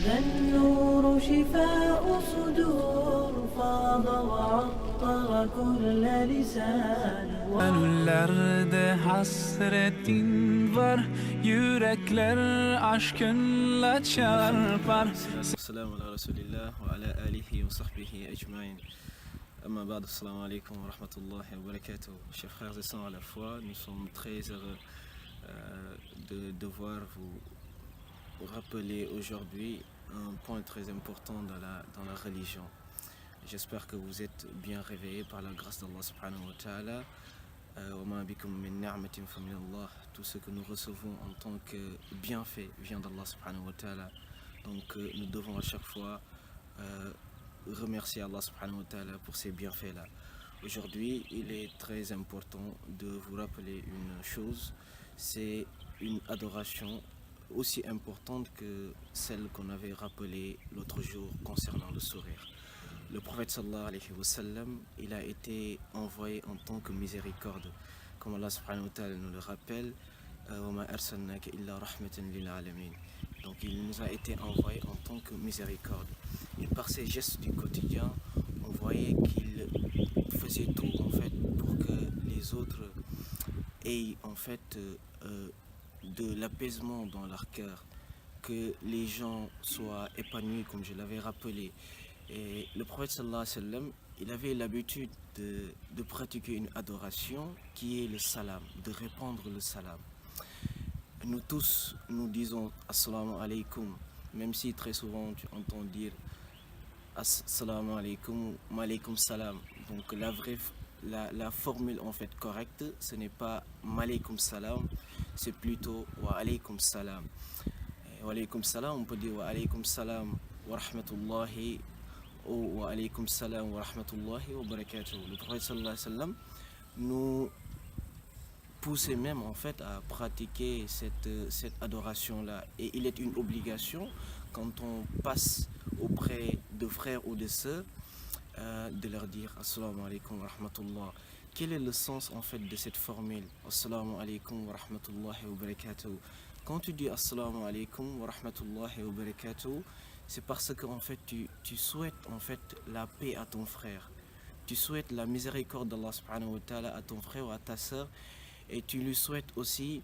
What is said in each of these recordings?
هذا النور شفاء صدور فاض وعطر كل لسان. Gönüllerde hasretin var, yürekler aşkınla çarpar. Assalamu ala rasulillah wa ala alihi wa sahbihi ajma'in. Amma ba'd, assalamu alaikum wa rahmatullahi wa barakatuh. Chers frères et sœurs à la foi, nous sommes très heureux de devoir vous rappeler aujourd'hui un point très important dans la religion. J'espère que vous êtes bien réveillés par la grâce d'Allah subhanahu wa ta'ala. Tout ce que nous recevons en tant que bienfait vient d'Allah subhanahu wa ta'ala. Donc nous devons à chaque fois remercier Allah subhanahu wa ta'ala pour ces bienfaits-là. Aujourd'hui, il est très important de vous rappeler une chose, c'est une adoration aussi importante que celle qu'on avait rappelée l'autre jour concernant le sourire. Le prophète sallallahu alayhi wa sallam, il a été envoyé en tant que miséricorde. Comme Allah subhanahu wa ta'ala nous le rappelle, وَمَا أَرْسَلْنَاكَ إِلَّا رَحْمَةً لِلْعَالَمِينَ. Donc il nous a été envoyé en tant que miséricorde. Et par ses gestes du quotidien, on voyait qu'il faisait tout en fait pour que les autres aient en fait de l'apaisement dans leur cœur, que les gens soient épanouis comme je l'avais rappelé. Et le prophète sallallahu alayhi wa sallam, il avait l'habitude de pratiquer une adoration qui est le salam, de répandre le salam. Nous tous, nous disons assalamu alaikum, même si très souvent tu entends dire assalamu alaikum, wa alaikum salam. Donc la formule en fait correcte, ce n'est pas malaikum salam, c'est plutôt wa alaikum salam. Wa alaikum salam, on peut dire wa alaikum salam wa rahmatullahi wa alaykum salam wa rahmatullahi wa barakatuh. Le prophète sallallahu alayhi wa sallam nous poussait même en fait à pratiquer cette adoration-là. Et il est une obligation quand on passe auprès de frères ou de sœurs de leur dire assalamu alaykum wa rahmatullah. Quel est le sens en fait de cette formule assalamu alaykum wa rahmatullahi wa barakatuh? Quand tu dis assalamu alaykum wa rahmatullahi wa barakatuh, c'est parce que en fait tu souhaites en fait la paix à ton frère, tu souhaites la miséricorde d'Allah subhanahu wa ta'ala à ton frère ou à ta sœur, et tu lui souhaites aussi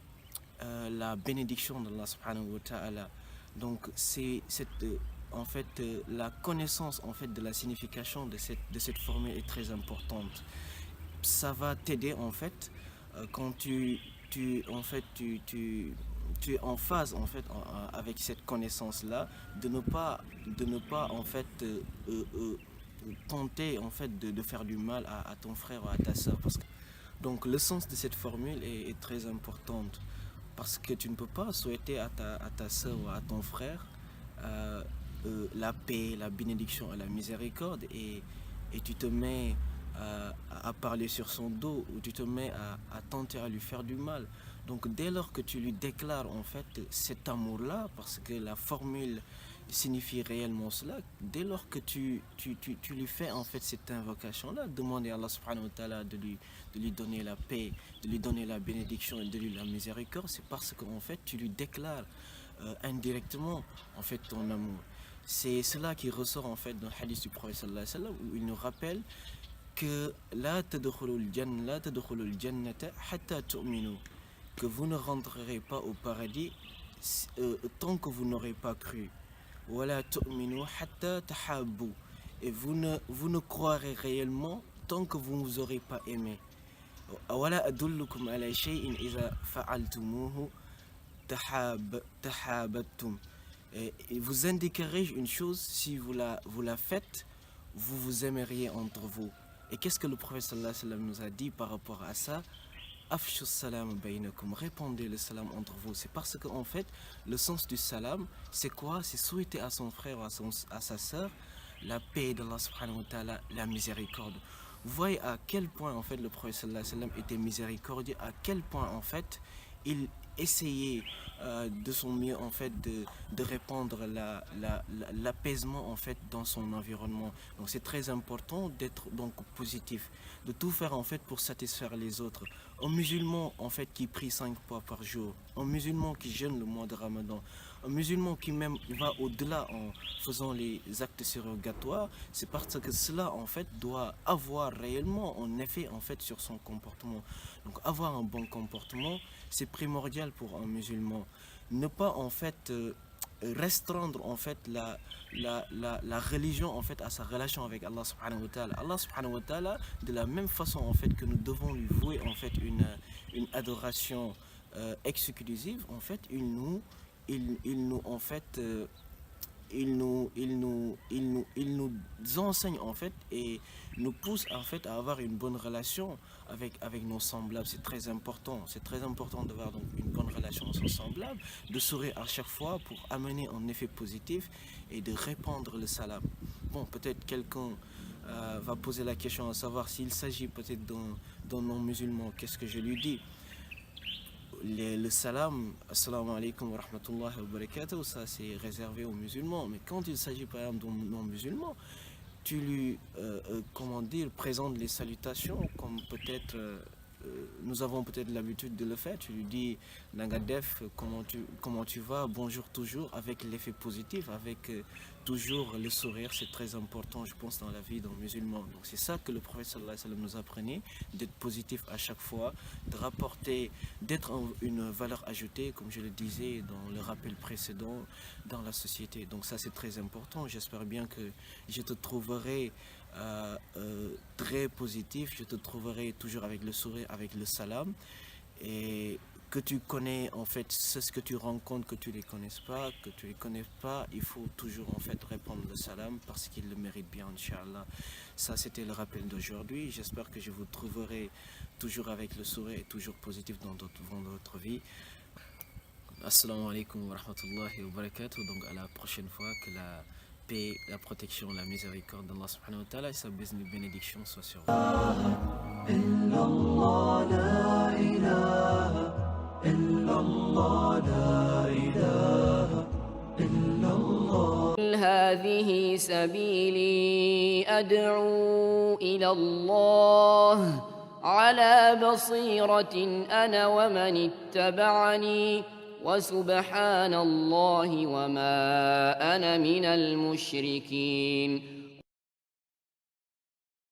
la bénédiction d'Allah subhanahu wa ta'ala. Donc c'est en fait la connaissance en fait de la signification de cette formule est très importante. Ça va t'aider en fait quand tu es en phase en fait avec cette connaissance là, de ne pas en fait tenter en fait de faire du mal à ton frère ou à ta soeur, parce que donc le sens de cette formule est très importante, parce que tu ne peux pas souhaiter à ta soeur ou à ton frère la paix, la bénédiction et la miséricorde, et tu te mets à parler sur son dos, ou tu te mets à tenter à lui faire du mal. Donc dès lors que tu lui déclares en fait cet amour-là, parce que la formule signifie réellement cela, dès lors que tu lui fais en fait cette invocation-là, demander à Allah subhanahu wa ta'ala de lui donner la paix, de lui donner la bénédiction et de lui la miséricorde, c'est parce qu'en fait tu lui déclares indirectement en fait ton amour. C'est cela qui ressort en fait dans le hadith du prophète sallallahu alayhi wa sallam, où il nous rappelle que la tadkhulul jannata hatta tu'minu, que vous ne rentrerez pas au paradis tant que vous n'aurez pas cru. Wala tu'minu hatta tahabbu, et vous ne croirez réellement tant que vous ne vous aurez pas aimé. Wala adullukum ala shay'in idha fa'altumuhu tahabattum, et vous indiquerai une chose, si vous la faites, vous vous aimeriez entre vous. Et qu'est-ce que le prophète sallallahu alayhi wa sallam nous a dit par rapport à ça? Afshu salam baynakum, répandez le salam entre vous. C'est parce que en fait le sens du salam, c'est quoi? C'est souhaiter à son frère ou à sa sœur la paix d'Allah subhanahu wa ta'ala, la miséricorde. Vous voyez à quel point en fait le prophète sallallahu alayhi wa sallam était miséricordieux, à quel point en fait il essayait de son mieux en fait de répandre l'apaisement en fait dans son environnement. Donc c'est très important d'être donc positif, de tout faire en fait pour satisfaire les autres. Un musulman en fait qui prie 5 fois par jour, un musulman qui jeûne le mois de Ramadan, Un musulman qui même va au-delà en faisant les actes surrogatoires, c'est parce que cela en fait doit avoir réellement un effet en fait sur son comportement. Donc avoir un bon comportement, c'est primordial pour un musulman. Ne pas en fait restreindre en fait la religion en fait à sa relation avec Allah subhanahu wa ta'ala. Allah subhanahu wa ta'ala, de la même façon en fait que nous devons lui vouer en fait une adoration exclusive, en fait il nous en fait il nous enseigne en fait et nous pousse en fait à avoir une bonne relation avec nos semblables. C'est très important. C'est très important d'avoir donc une bonne relation avec nos semblables, de sourire à chaque fois pour amener un effet positif et de répandre le salam. Bon, peut-être quelqu'un va poser la question à savoir s'il s'agit peut-être d'un non-musulman, qu'est-ce que je lui dis? Le salam, assalamu alaikum wa rahmatullahi wa barakatuh, ça c'est réservé aux musulmans. Mais quand il s'agit par exemple d'un non-musulman, tu lui, comment dire, présentes les salutations comme peut-être nous avons peut-être l'habitude de le faire. Tu lui dis Nangadef, comment tu vas, bonjour toujours, avec l'effet positif, avec toujours le sourire. C'est très important, je pense, dans la vie d'un musulman. Donc c'est ça que le prophète sallallahu alayhi wa sallam nous apprenait, d'être positif à chaque fois, de rapporter, d'être une valeur ajoutée, comme je le disais dans le rappel précédent, dans la société. Donc ça c'est très important. J'espère bien que je te trouverai très positif, je te trouverai toujours avec le sourire, avec le salam, et que tu connais en fait c'est ce que tu rencontres, que tu les connaisses pas, que tu les connais pas, il faut toujours en fait répondre le salam parce qu'il le mérite bien, Inch'Allah. Ça c'était le rappel d'aujourd'hui. J'espère que je vous trouverai toujours avec le sourire et toujours positif dans votre vie. Assalamu alaikum wa rahmatullahi wa barakatuh. Donc à la prochaine fois, que la paix, la protection, la miséricorde d'Allah subhanahu wa ta'ala et sa bénédiction soit sur vous. هذه سبيلي أدعو إلى الله على بصيرة أنا ومن اتبعني وسبحان الله وما أنا من المشركين